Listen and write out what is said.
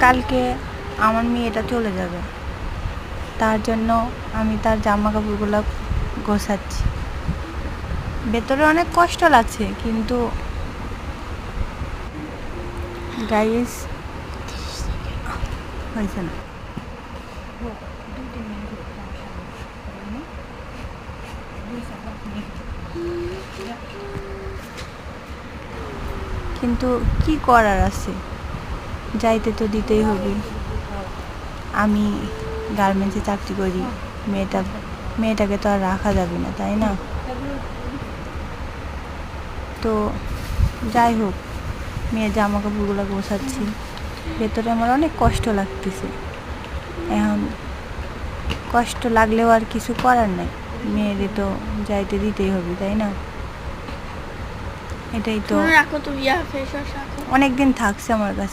কালকে আমার মেয়েটা চলে যাবে, তার জন্য আমি তার জামা কাপড়গুলো গোছাচ্ছি। ভেতরে অনেক কষ্ট লাগছে, কিন্তু গাইস হয়েছে না। কিন্তু কি করার আছে, যাইতে তো দিতেই হবে। আমি গার্মেন্টসে চাকরি করি, মেয়েটাকে তো আর রাখা যাবে না, তাই না? তো যাই হোক, মেয়ের জামা কাপড়গুলো গোছাচ্ছি। ভেতরে আমার অনেক কষ্ট লাগতেছে। এখন কষ্ট লাগলেও আর কিছু করার নাই, মেয়েরে তো যাইতে দিতেই হবে, তাই না? এটাই তো, রাখো তুমি, অনেক দিন অনেক দিন থাকছে আমার কাছে।